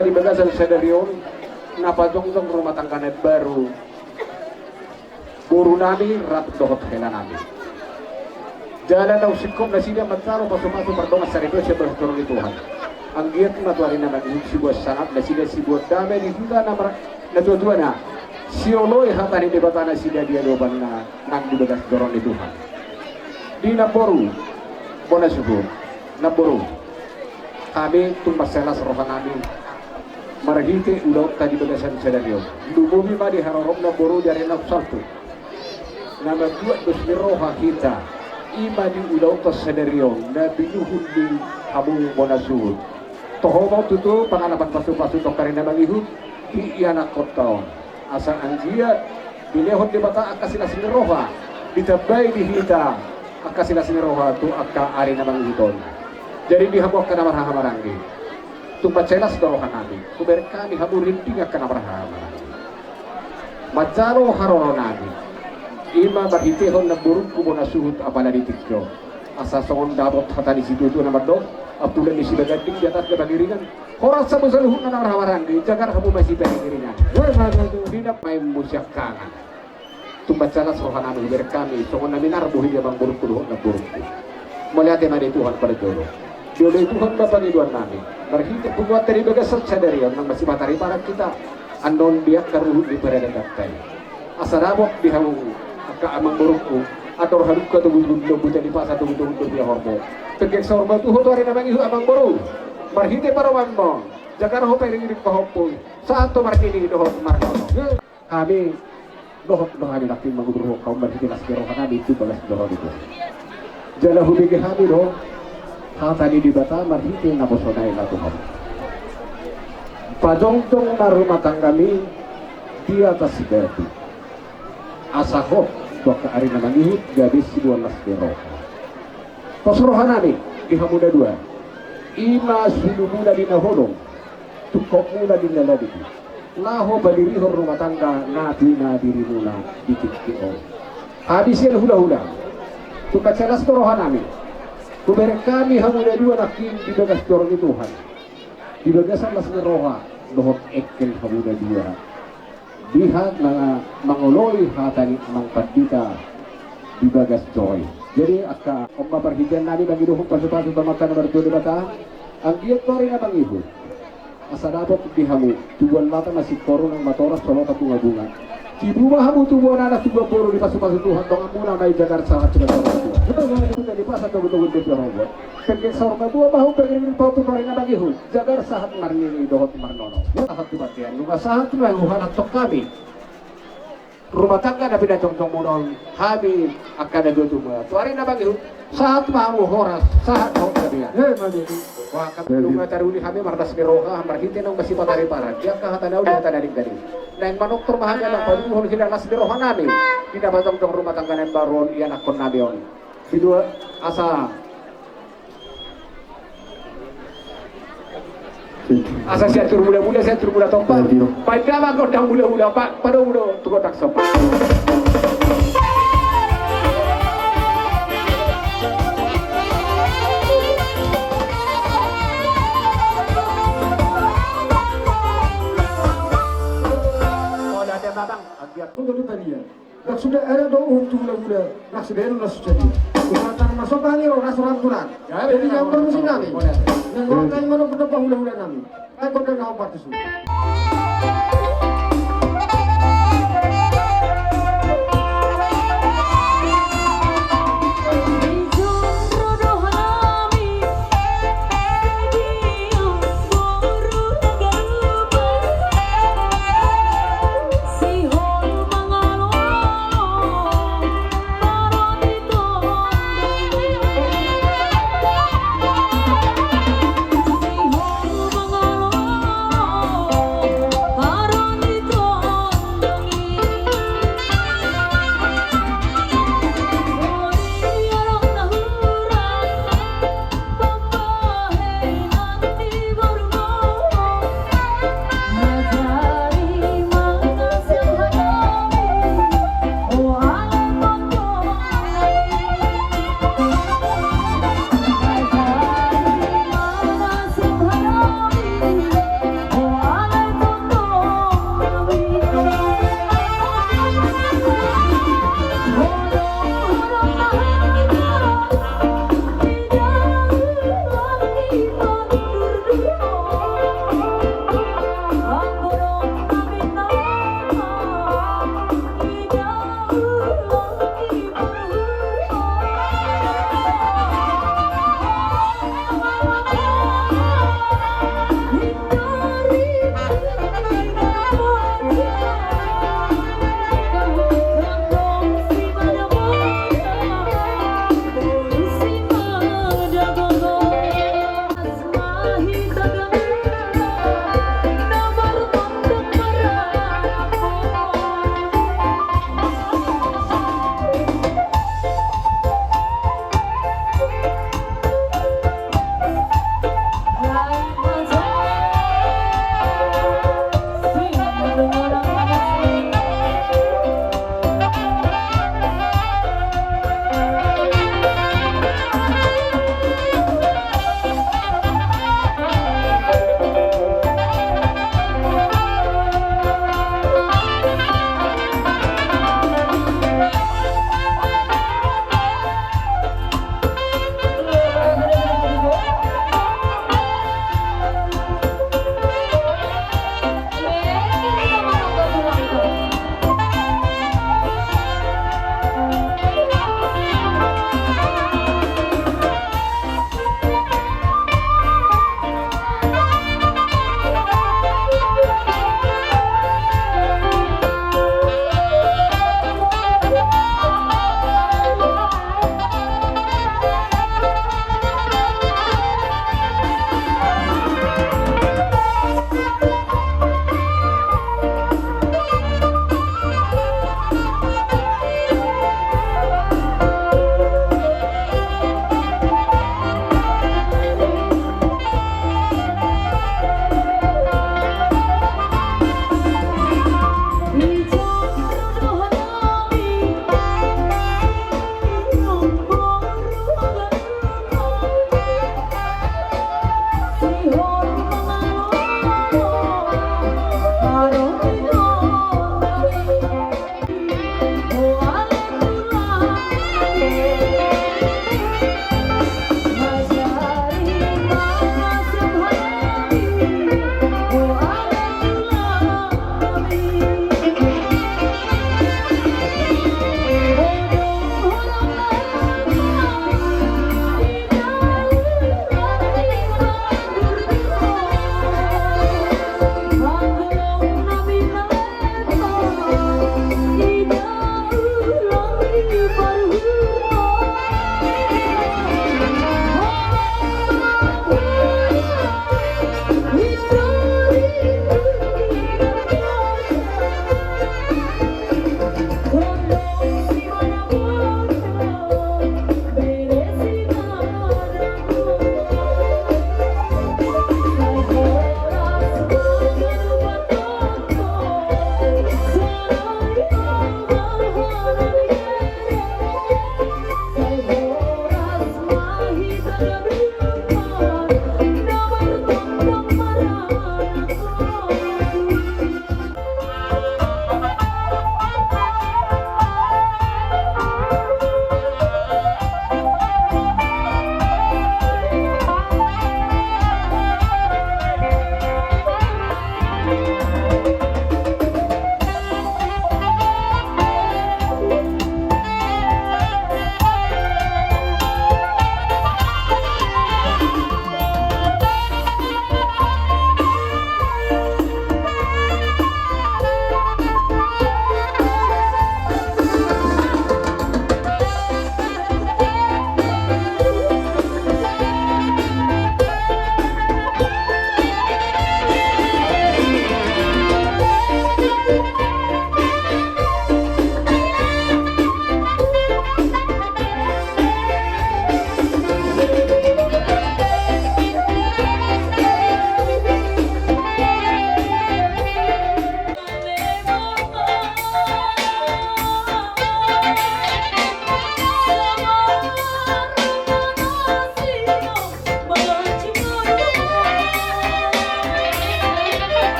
Di bagasan sedarion napajong-jong rumah tangga net baru buru nami ratu dohot hela nami jalan daw sikom na sila mataro pasok-pasok pardongas sa rito siya berturun ni Tuhan ang giat matuari na mag-ihip si buwas sanap na sila si buwas dami ni hula na tuwa na si Oloy hata ni debata na sila dialoban na nang dibagas doron ni Tuhan di naboru bona subur naboru kami tumbaselas rohan namin maragite udaw tadi bagasan sedarion lumubi ma di harorok naboru dari nafsaltu nama buat dosmi roha kita ima di udaw ta sedarion na binuhun di habung bona subur toho mau tutu pangalapan pasu-pasu to karina mangihud di iana kota asal anjia bilehon di bata akasila siniroha ditabay di hita akasila siniroha tu akka ari na mangihiton jadi dihabok ka na marhamaranggi tumpat celas dorohan nabi kuber kami hamurin tiga ka na marhamaranggi majaro haroro nabi ima bahitehon na buruk kubo na suhut apala di tikyo asa songon dabot hata di situ itu nama do abdulan di sila gadik di atas ke giringan horas sa musaluhun na marhamaranggi jagar hamu masih giringan tidak main musyak kangen tumbat celas rohan nabi kuber kami songon nabi narbuhi dia bang buruk kuduhon na buruk melihat emang Tuhan pada jodoh jodoh Tuhan Bapa Ridwan nabi berhidup buat dari bagasan sadarian yang masih matahari para kita andon dia karuhut di pada datai asarabok di hamu ka amang burukku atau haduk ka tubuh-tubuh buta di pasar tubuh-tubuh dia hormo tegek sorba tuh hari namang ihu amang buruk berhidup para wambo jagar ho pering di pahopo saat to martini dohot marnono kami dohot dohani nakin mangubur kaum berhidup askero kami itu balas dohot itu jala hubige kami doh tadi di bata marhiti na bosonay na Tuhan pajongtong na rumah tanggami di atas batu asahok baka ari na manihit gabis si buwan lasbero pasrohan nami ihamuda dua ima sulumula di naholong tukok mula di naladiki laho badirihor rumah tangga nabi diri mula di tikio habis yan hula-hula tukat selas torohan nami kuber kami hamuda dua nakin di bagas dorong Tuhan di bagasan las roha dohot ekel hamuda dua dihat mga manguloy hatani mang pandita di bagas joy jadi akka omma perhijan nani bagi dohong pasu-pasu tamakan bertuah di bata ang giat pari na bang ibu asadabot di hamu tubuan mata masih koron ang matoras solo bunga bunga di rumah hamu tubuan anak tubuan poro di pasu-pasu Tuhan dong amuna na ijagar sangat sudah tua betul di pasar betul di robot pengen sorma tua bahu pengen pau tu paling bagi hu jagar sahat marni dohot marnono sahat tu batian rumah sahat tu yang uhanak tok kami rumah tangga na pinacong-cong munon kami akan ada dua tuari na bagi hu sahat mahu horas sahat mau kalian wah kami lunga taruli kami mardas beroka marhite nang masih patari para dia kahatanaw dia tanaring dari nang manok turmahan lang paduhon sila las beroka namin tidak batong rumah tangga nan baron iyan akon nabion bidua asa saya turun muda-muda saya turun muda topak pada mah kodang muda-muda pak pada muda tu kotak sopak oh ada babang agiat Untuk tadi ya, tak sudah ada doa untuk muda-muda, nak sebelum nak jadi. Kumatan masuk kali orang asuran-asuran. Jadi yang bermusim kami, yang orang kali mana pun dapat muda-muda kami. Aku dah kau patut. Para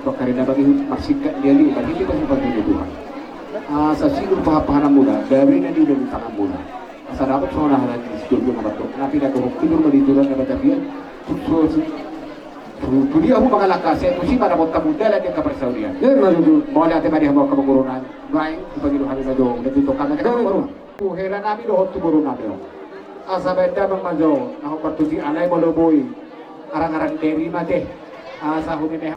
to karena bagi maksikat dia li bagi dia pasti pasti Tuhan sa silur pahapahan mula dari na dilo ng tangan mula sa dapat sa unahan natin si Tulpo na bato na pinagurok pinur mo dito lang na batapian Tuli ako makalakas eh, kung si para mo tamuda lang yung kaparsawriyan. Yan, maludo. Mga natin mali mo kamagurunan. Ngayon, ipagilo kami na doon. Nandito kami na kamagurunan. Puhera namin doon, tumuro namin. Asa benda mang majo, ako patusi anay mo loboy. Arang-arang deri mate. Asa humime.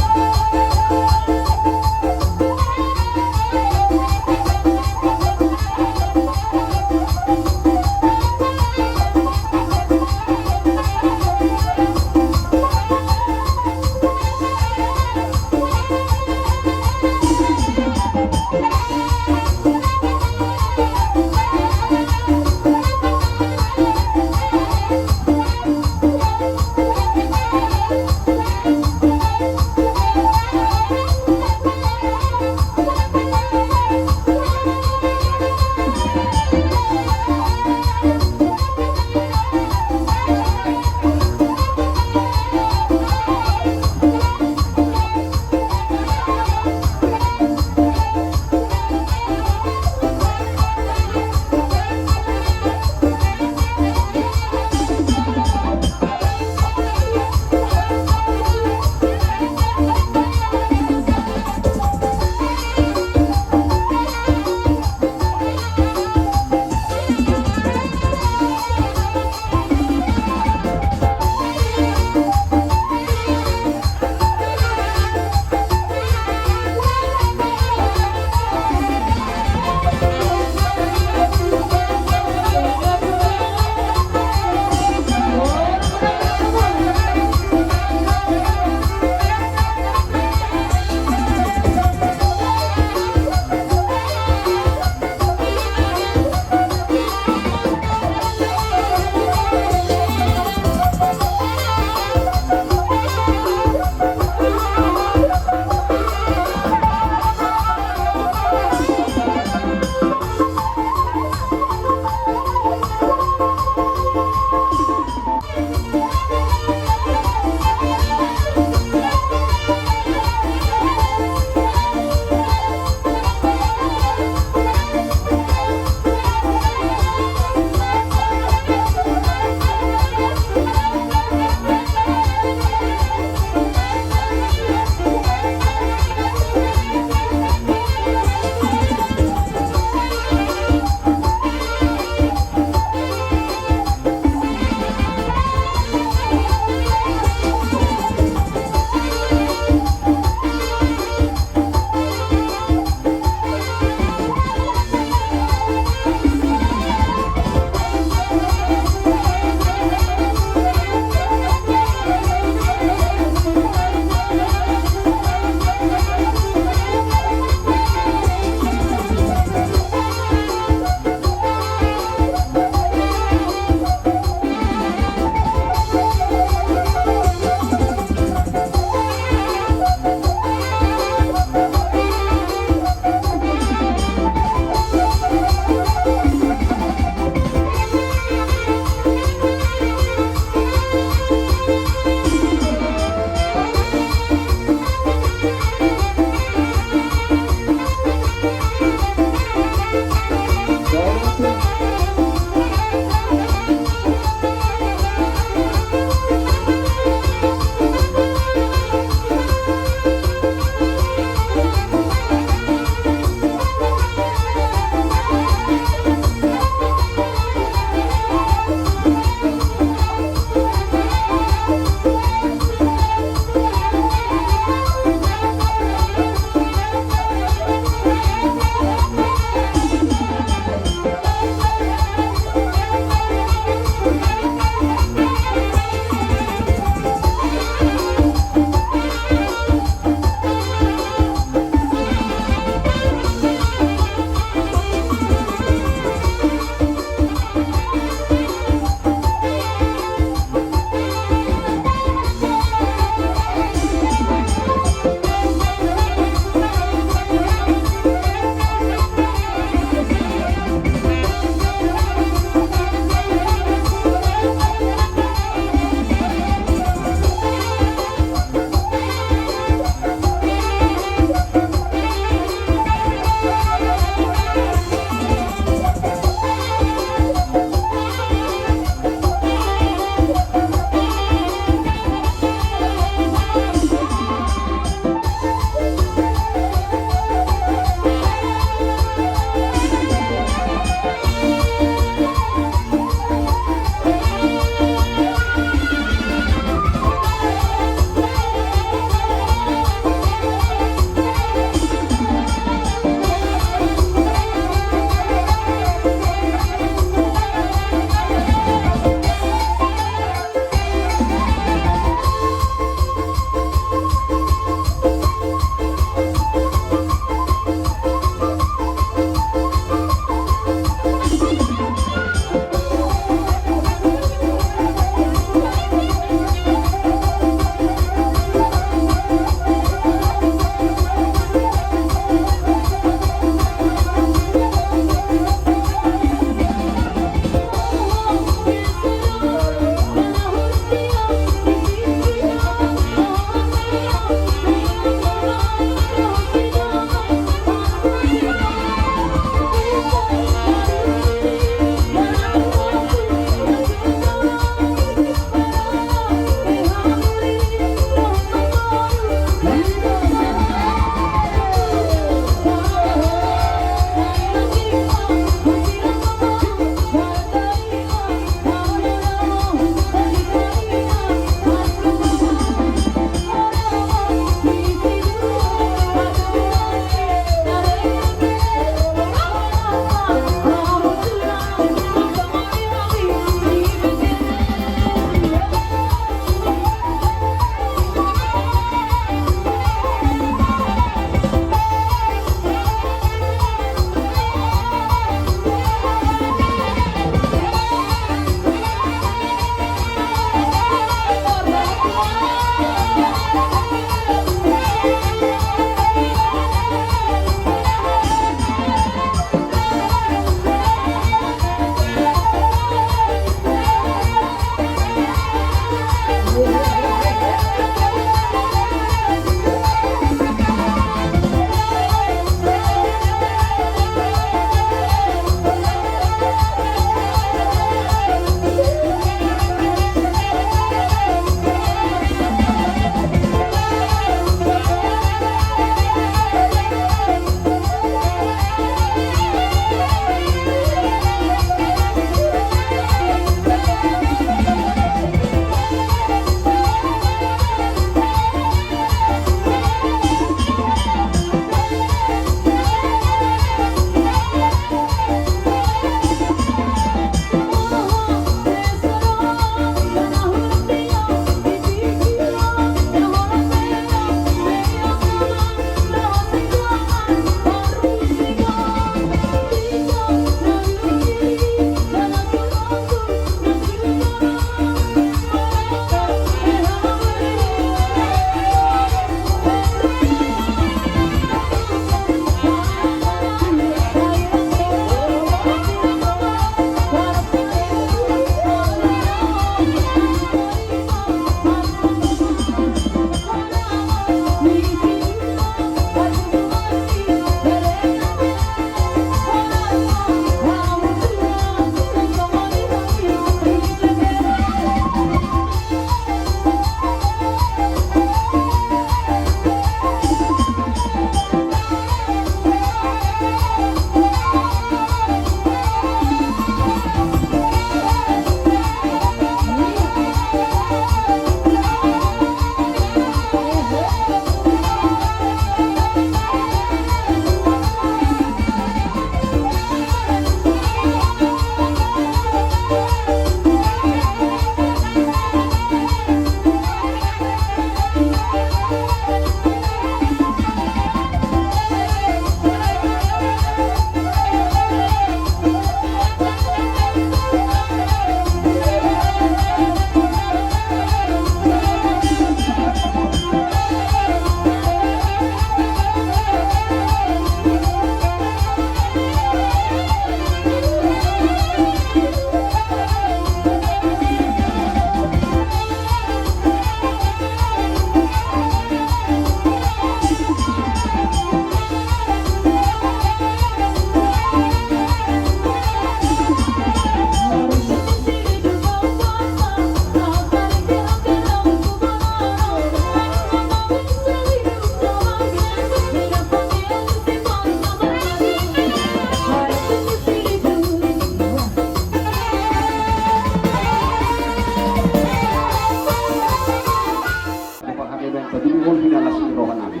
kemen padulungan hinalas rohan nabi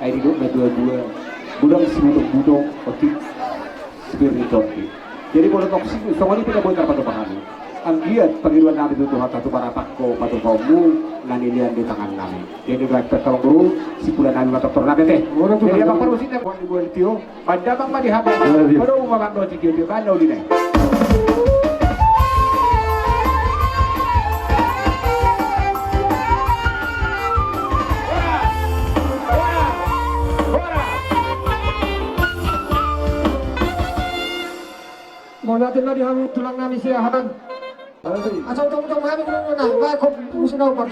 ay duduk na dua-dua bulang si budong otik spiritual. Jadi kalau toksik semua ini tidak boleh terpadu-padu. Ang giat Panginoon namin ito hata tumarapak ko patungkawmu nanilian di tangan namin. Jadi baik tertolong guru si pula namin matoktor namin teh. Jadi abang perusin na buwan ibuan tiyo. Padabang malihabang pada umamang doon si tiyo kan daw dinay. Mau natin na dihang tulang namin siya haban. Asal utang-utang mahaming nung na, kaya ko musin na upang.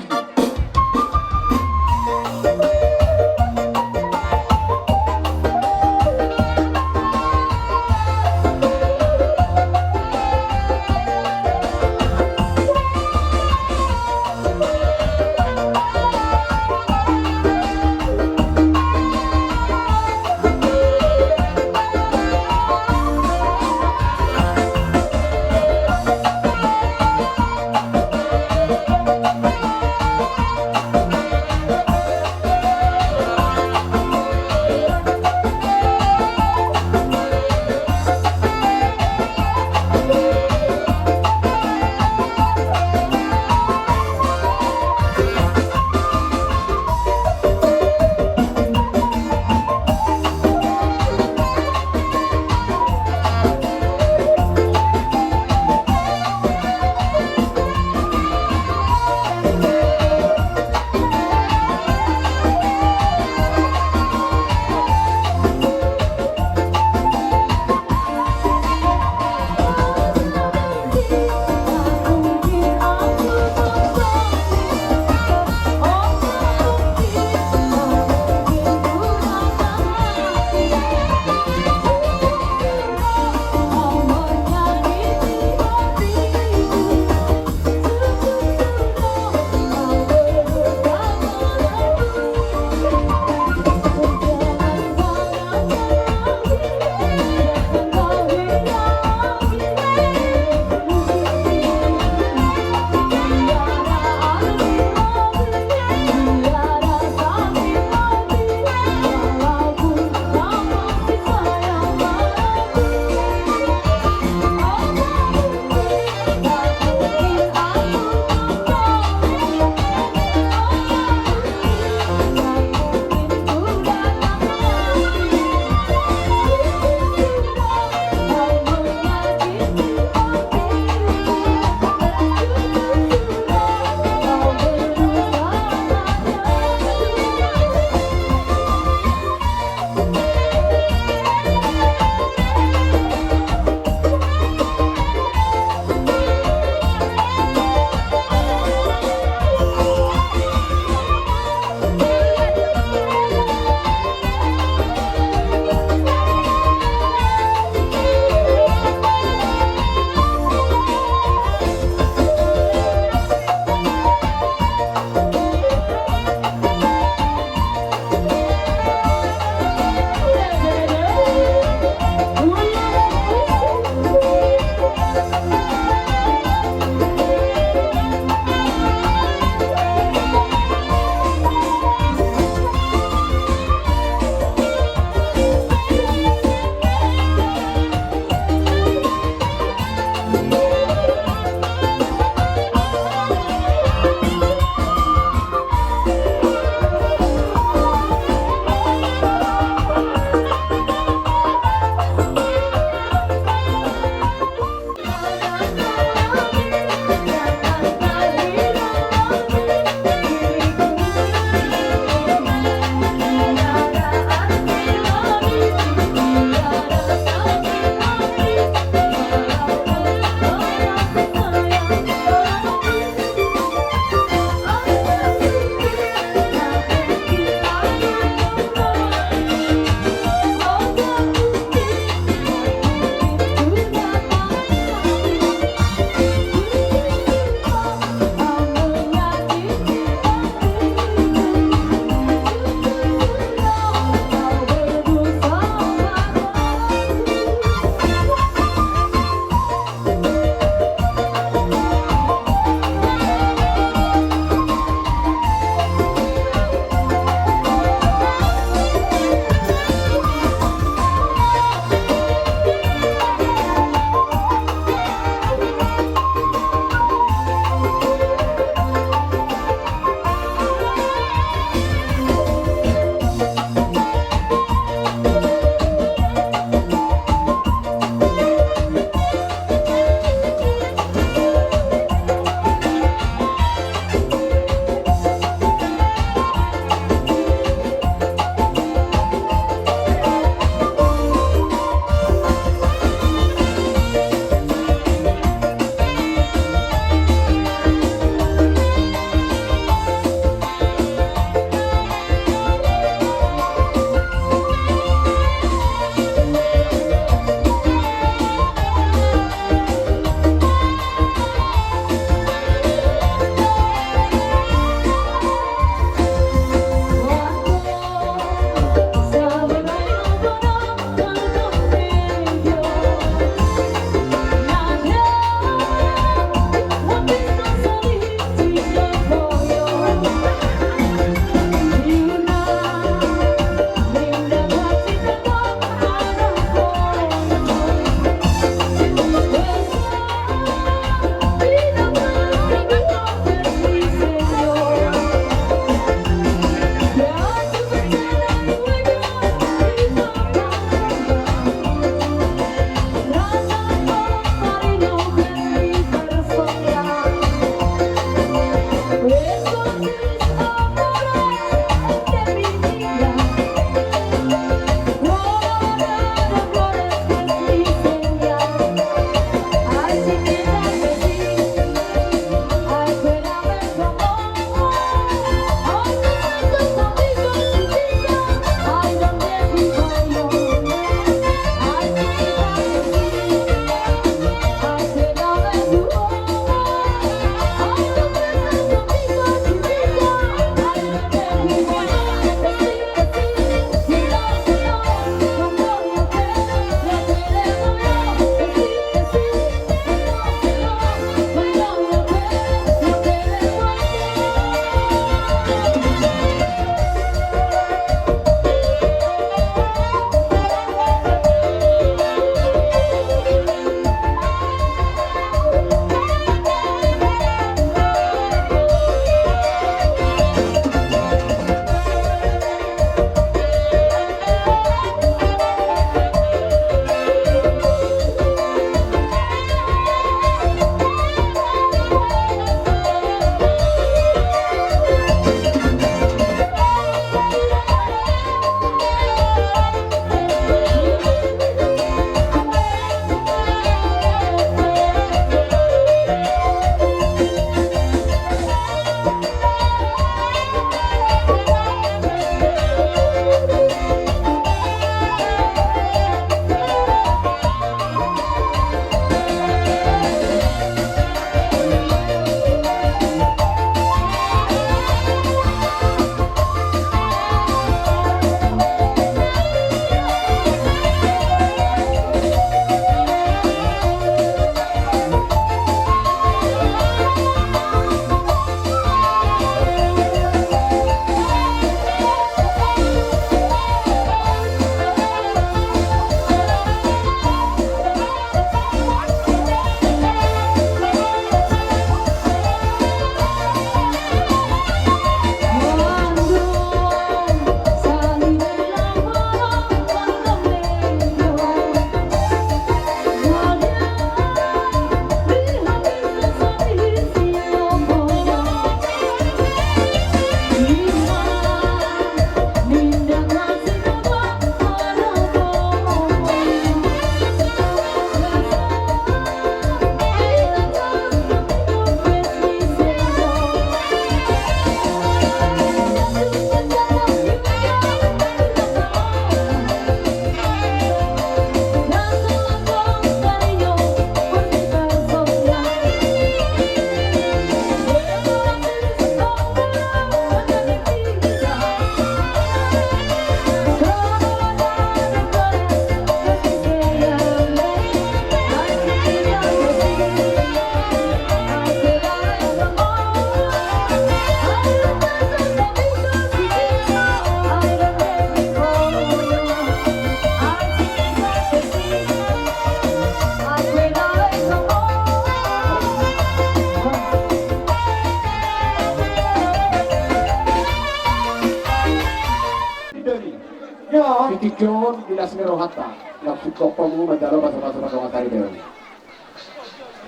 Yo. Titikyon Dilas ni Rohata. Nagsikopong mo madalo masama-sama kamatari meron.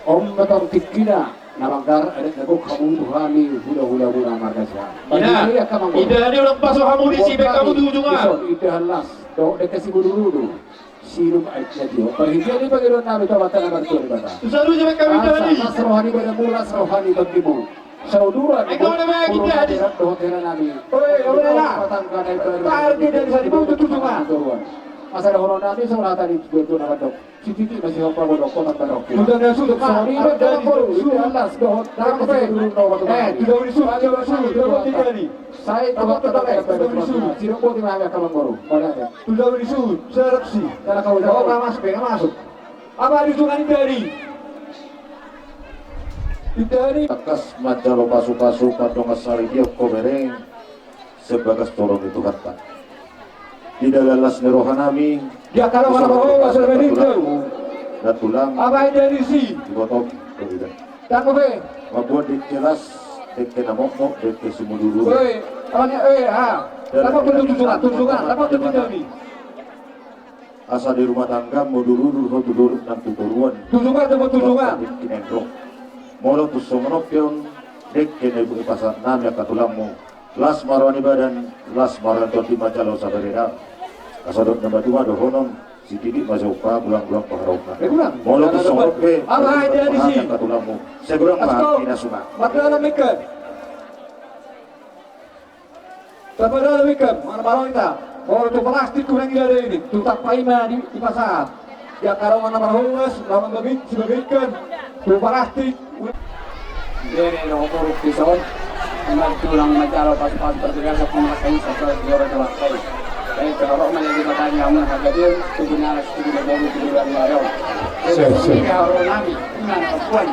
Om matang tikina namanggar ada nagok kamu tuhani hula-hula margasya. Ida ni orang pasok kamu di sibek kamu di ujungan. Ida halas. Do dekasi dulu. Sirum aitnya dia. Perhijau ni bagi orang nabi tawatan abar tu ni bata. Selalu sibek kami tadi. Nas rohani pada mula rohani bagimu. Sauduran. Ikaw na ba kita hadis? Dohot nabi. Oi, kamu na. Patangka dari baru. Parti dari sana mau tutulungan. Masa ada orang nabi seolah tadi betul nama dok. Si Titi masih hafal bodoh kotak barok. Sudah masuk ke Sorry, dari sudah jelas dohot. Dulu tahu tidak berisuk, tidak berisuk, tidak tidak ni. Saya coba tetap Sino po di mga kamang guru. Wala din. Sudah berisuk, serapsi. Kala kau Kau nggak masuk, nggak masuk. Apa disungan dari? Dari. Akas majalo pasu-pasu padong asari dia kobereng sebagas tolong itu kata. Tidak lalas ni rohanami. Dia kalau mana mau masuk ke situ. Dan tulang Apa dari si? dipotong begitu. Tak boleh. Mabuat dikelas deke namok deke sumuduru. Oi, awaknya ha. Apa bentuk tunjungan? Apa bentuk dari? Asa di rumah tangga muduru dulu dan tuturuan. Tunjungan atau tunjungan? Kinendro. Molo tu somonopyon deke nebu pasar nami akatulangmu. Las marwani badan, las marwan toti majalo sabarera. Kasadot na badua do honom si Titi majupa bulang-bulang paharokna. Bulang. Molo tu somonopke. Apa ada di sini? Akatulangmu. Seguro Asko. ma inasuma. Magkano mikan? Tapada mikan, mana kita? Oh, itu plastik kurang ada ini. Tutak paima di pasar. Ya kalau mana marhungas, lawan babik, sebagikan. Itu plastik. Dari nomor pisau. Ang tulang majalo pas-pas bergerak sa pemakai sa juara telakai. Kaya kalau orang yang bertanya mana hagadir, sebenarnya sudah baru bulan baru. Jadi kalau nami, dengan perempuan,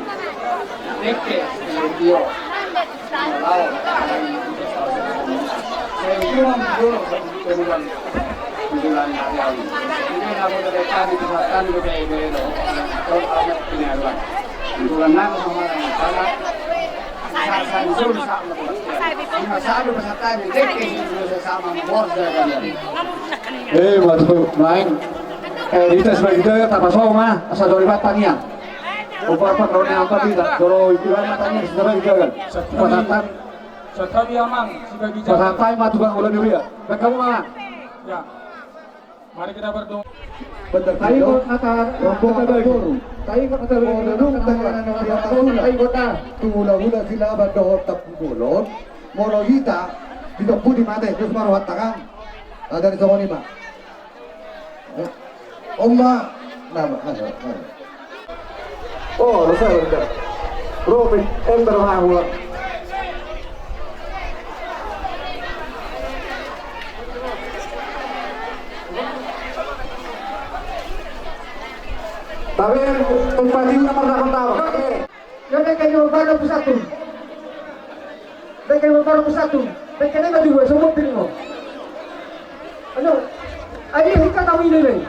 deke, dia, lalu, saya bilang dulu bulan Maret. Ini aku dari tadi kesehatan udah ini, kalau ada penyakit, bulan Maret sama yang salah. Masyado pa sa tayo, sama borda ganyan. Masuk main. Dito sa bagito, tapasok ma. Asa dori batang yan. Upapa kalau ni apa tidak, kalau ibuan matanya sudah bagito kan. Pasatan, Sa kami amang sebagai pasatan mah tukang ulan dulu ya. Kamu mana? Ya. Mari kita berdoa. Tayo ko kata rombong ka bago. Tayo ko kata rombong tayo ko ta. Tumula-hula sila bandohot tapulon. Monolita dito pudi mate terus maruhat takang. Ada di sini Pak. Oma nama. Oh, rasa benda. Robin berhahua. Tapi tempat ini nomor tahu. Jadi kayak baru satu. Kayak baru satu. Kayak ini dua semua pilih. Ano? Ayo kita tahu ini nih.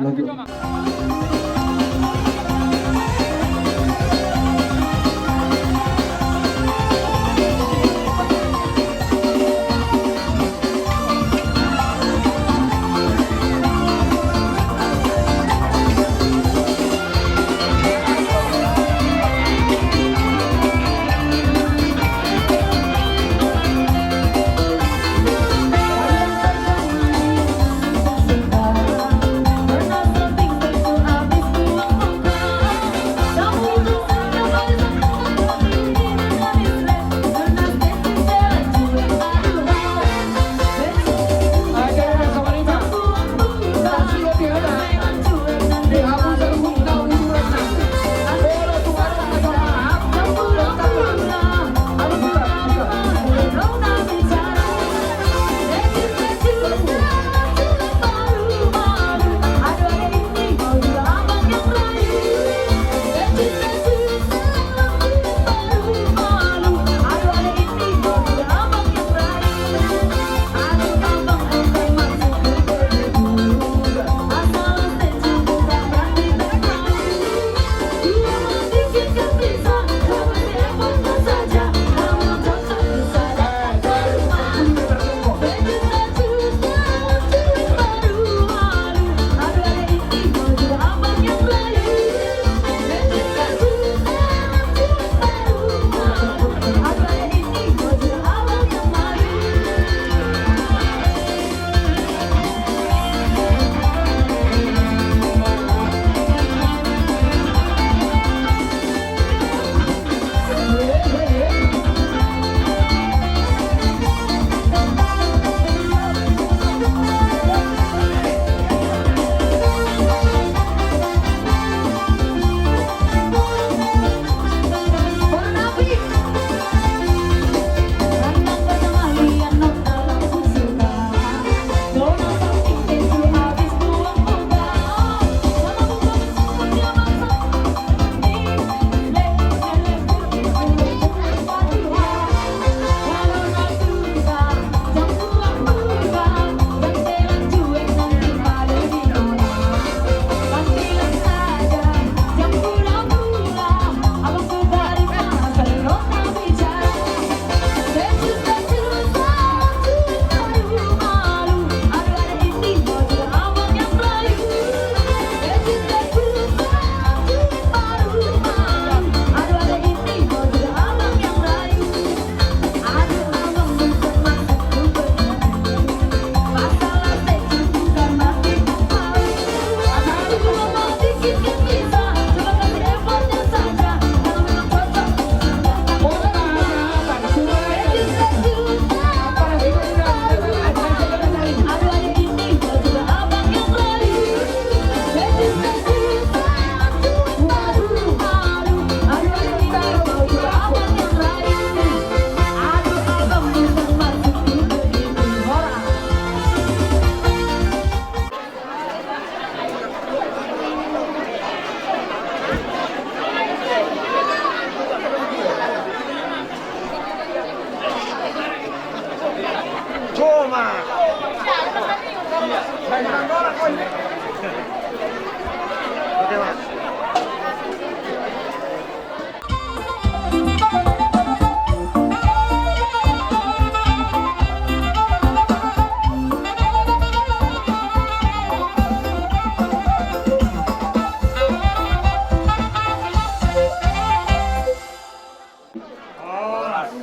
Lanjut.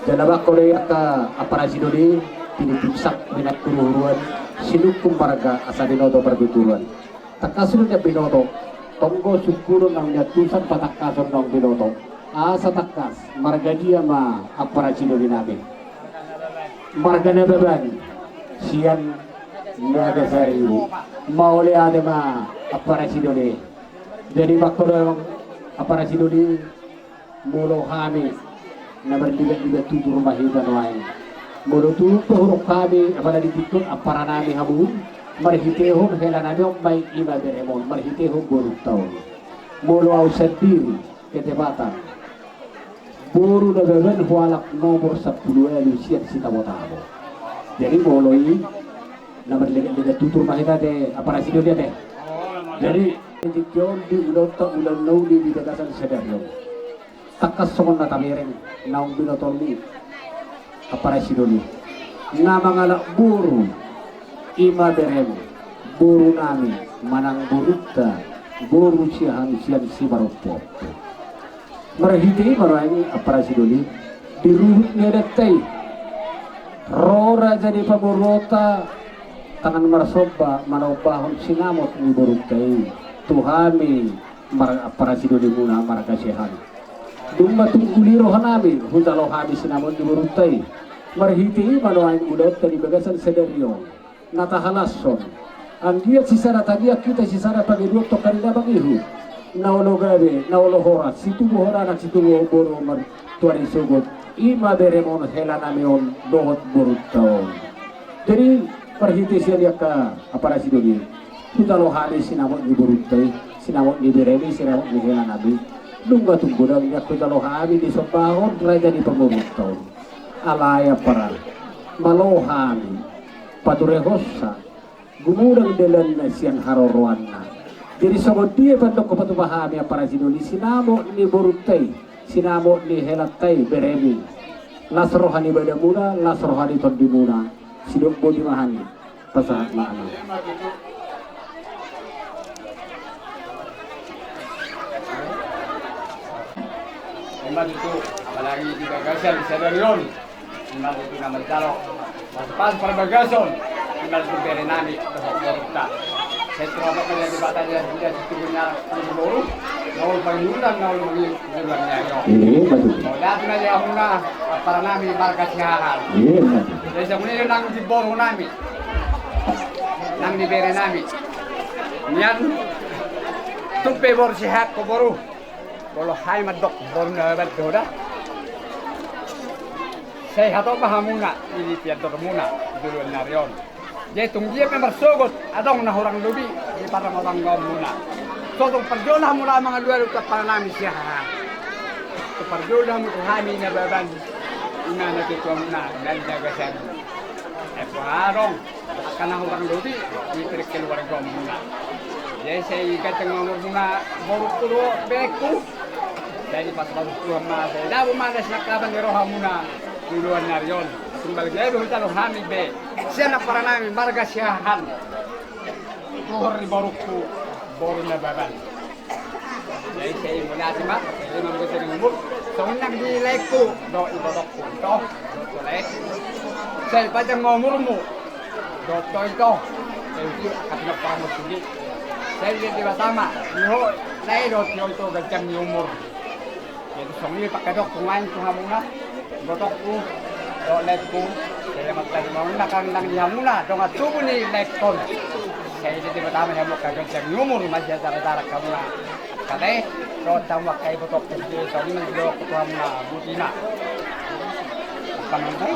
Jalabak Korea ka aparasi doli pinipiksak minat turuhuruan sinukum paraga asa binoto pertuturuan takasun niya binoto tonggo syukurun ng nyatusan patakason ng binoto asa takas margadia ma aparasi doli namin marga na beban siyan naga sariu mauli ade ma aparasi doli jadi bakto aparasi doli mulo kami na berlibat-libat tutur mahiban wae modo tu huruf kami apalagi ditun apara nami hamun marhitehon hela nami may iba beremon marhitehon buruk tahun molo au sendiri ketebatan buru na beban hualak nomor 10 lusian sita botabo jadi molo ini na berlibat-libat tutur mahiban de apara sido dia teh Jadi Jikyon di ulota ulan nauli di bagasan sedaryo. Takas songon na tamireng naong binotolmi kapara sidoni. Nga mga buru ima berem buru nami manang buruta buru siyahan siyan si baropo. Marahiti marahini apara sidoni diruhut ngedetai. Rora jadi pamurota tangan marsoba manobahon sinamot ni burutai. Tuhami para sidoni muna marakasihan. Dumma tungguliro hanami hundalo hami sinamon di buruntai. Marhiti manoain udot tadi bagasan sederio. Natahalason. Anggiat sisara tagiat kita sisara pagi dua tokarida bangihu. Naulo gabe, naulo hora, situbo hora nak situbo boro mar tuari sugot. Ima beremon helanamion dohot burutau. Jadi marhiti siya ka para sidoni. Hundalo hami sinamon di buruntai, sinamon di beremi, sinamon di helanabi. Nungga tunggu dalam yakut kalau hami di sobahon raja di pemurutau alaya para malohami paturehosa gumudang delan siang harorwana jadi sobat dia pantok kopatu pahami para sidoni sinamo ni borutai sinamo ni helatai beremi lasrohani badamuna lasrohani tondimuna sidok bodi mahani pasal mana Iman itu apalagi di bagasan sedarion iman itu nama jalok pas para bagason iman itu berenami berita saya terlalu banyak di batanya tidak setibanya di bawah nol payudan nol mengulannya ini betul oh lihat aja huna para nami markas ngahal jadi sebenarnya nang di bawah nami nang di berenami nian tupe bor sehat ko boru Kalau hai madok borna betul saya hatau pahamuna ini tiada muna dulu narion jadi tunggu member sogot adong na orang lubi di para orang gom muna so tung perjolah mula mga luar ke panami siya to perjolah mo kami na baban ina na kito muna dan jaga sen parong kana orang lubi di perkel luar gom muna jadi saya kateng ngomong muna boru kulo beku jadi pas baru Tuhan masih dah bumanas nak kapan geroha muna duluan narion kembali jadi kita lo hami be siapa para nami marga siahan tuhor di baruku baru nababan jadi saya mulai simak saya mampu sering umur seunang di leku do ibadokku toh do lek saya pajang ngomurmu do itu saya itu katanya para muslim saya jadi bersama nyo saya do itu gajang di umur jadi songi pakai dok pemain tuhamuna botokku do lekku saya makan mau nak nang dihamuna dong atubu ni lekkon saya jadi pertama yang mau kagak jam umur masih ada kamu lah kade do tamu kai botokku jadi songi men do tuhamuna butina pantai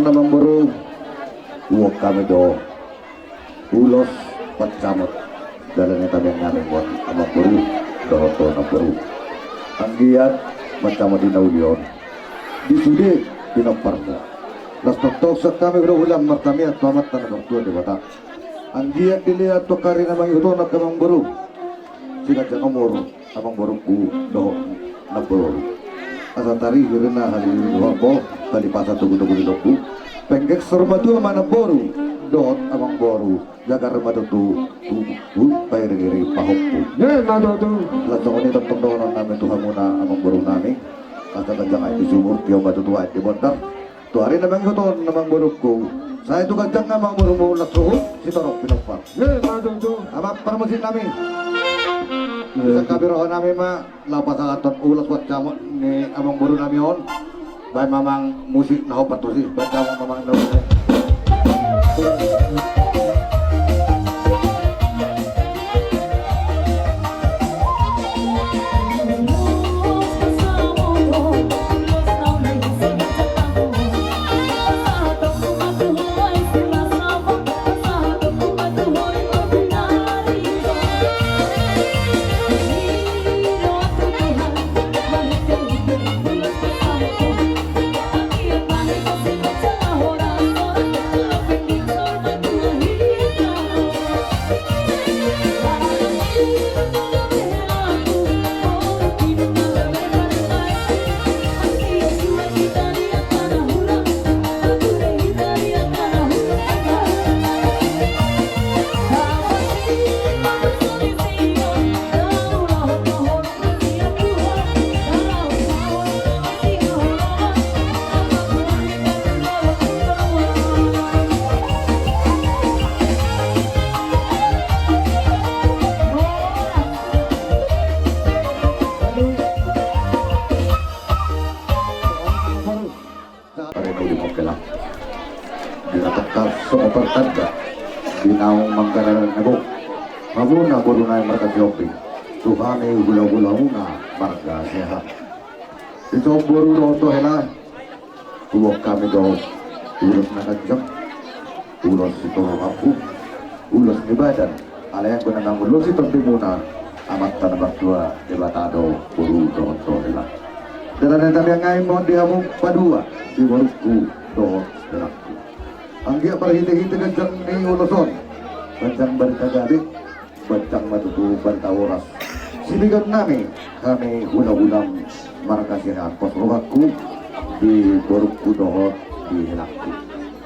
namang baru uwag kami do ulos pagkamot dalan ita yang namin buat amang baru dohoto na baru ang giyat magkamot din na ulion di sudi pinagparta las pagtoksak kami bro ulang martami at pamat na nabagtua di bata ang giyat dilihat to kari namang ito na kamang baru sikat siya kamuro amang baru ku doho na baru asa tari hirina haliluwa ko talipasa tugu-tugu di loku penggek sermatu mana boru dot amang boru jaga rematu tu pairi pahokku Ne madodo. langsung ini tentang donon namin Tuhan muna amang boru namin asa kajang ay sumur tiyaw batu tua di bondar tu hari namang huton namang boruku saya itu kajang amang boru mo laksuhut si torok pinagpar Ne madodo. amang parmasin namin sa kabirohan namin lapas ang aton ulas wat jamot ni amang boru namin on bay mamang musik na hopat to si bay mamang na Pertanda binaong manggaran nebo mabuna bodo na yung marka shopping Tuhan ay hula-hula muna marka sehat ito bodo do to hela tuwag kami do ulos na kajang ulos ito aku ulos ni badan alayan ko na ng ulos ito muna amat tanabak dua debatado bodo do to hela dalan na tabi ngayon mo di among padua di warusku do hela ang dia para hiti-hiti gancang ni uloson gancang banta gabi gancang matutu banta oras sinigan namin kami hula-hulang markasihan posrohaku di borukku dohot di helakku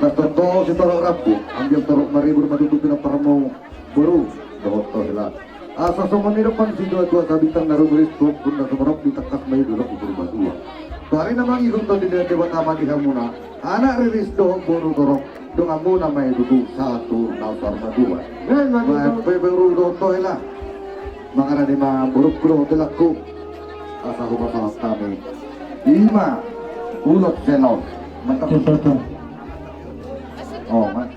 natonto si torok rapku ang dia torok maribur matutu pinaparamo boru dohot to helak asa sumanirupan si dua-dua sabitang naruburis kung na sumarok di takas may dulok ubur badua hari namang ikong to di debat nama di hamuna anak riris dohot boru torok dengan muna may dudu satu nautar madua baru do toila mangara di mga buruk-buruk telakku asa humasalap kami 5 ulot senon mantap oh mas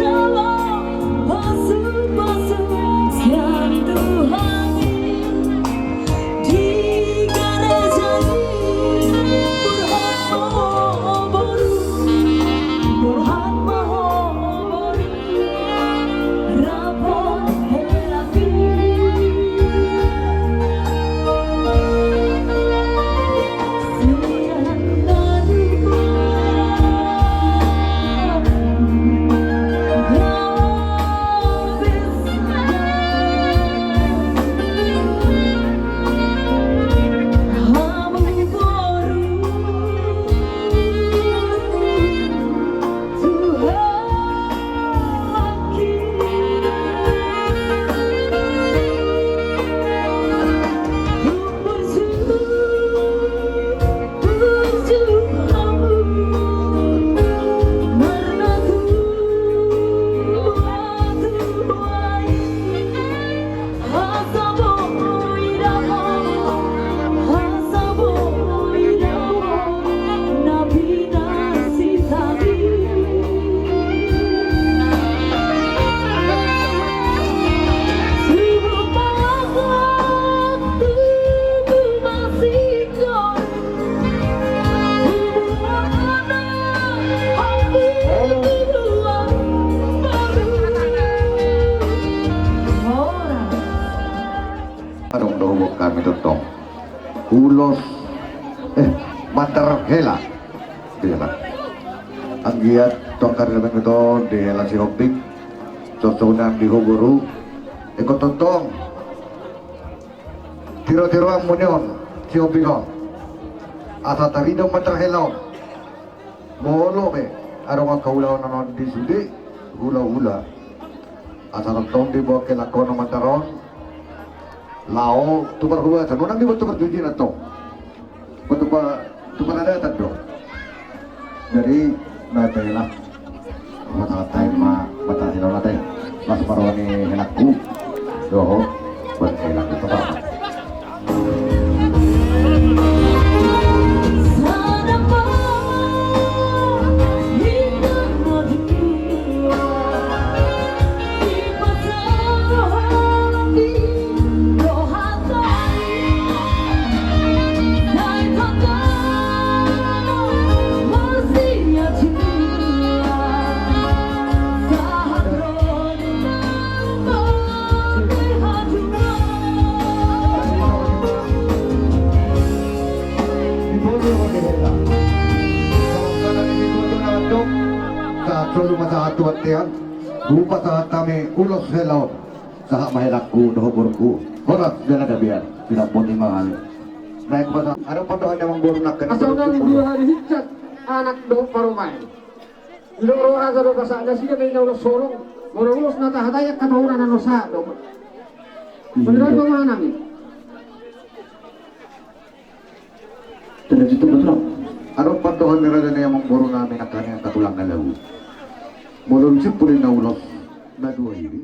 Jauh kami tentang ulos Mandar Hela. Hela. Ang giat tong karinaman ito di Hela si Hopik. Sosonan di Huguru. Ikot tentang tiro-tiro ang munyon si Hopik ko. Asa taridong Mandar Hela. Molo be. Arong ang kaulaw na non di sudi. Hula-hula. Asa tentang di bawah kelakon ng Mandaron. Lao tukar huwa sa nunang di ba tukar tuji na to? Betul pa tukar ada tado. Jadi natela mata tay mata sila natay. Mas maroni henakku. Doho buat helak itu apa? Solo masahatuan tiyan, rupa sa kami ulos helaw sa mahilakku, dohoborku, horas dala gabian, tidak pun mahal. Naik pada, ada pandangan yang memburunak kan? Asal nang 2 hari hijat anak do parumay. Iloro asa do kasada siya may naulos sorong. Ulos na tahadayak katauran na nosa do. Beneran ba mga namin? Tidak itu betul. Ada pandangan nila yang memburu namin ang kanyang katulang na lawu. Mulun si pulin na ulos na 2 hari.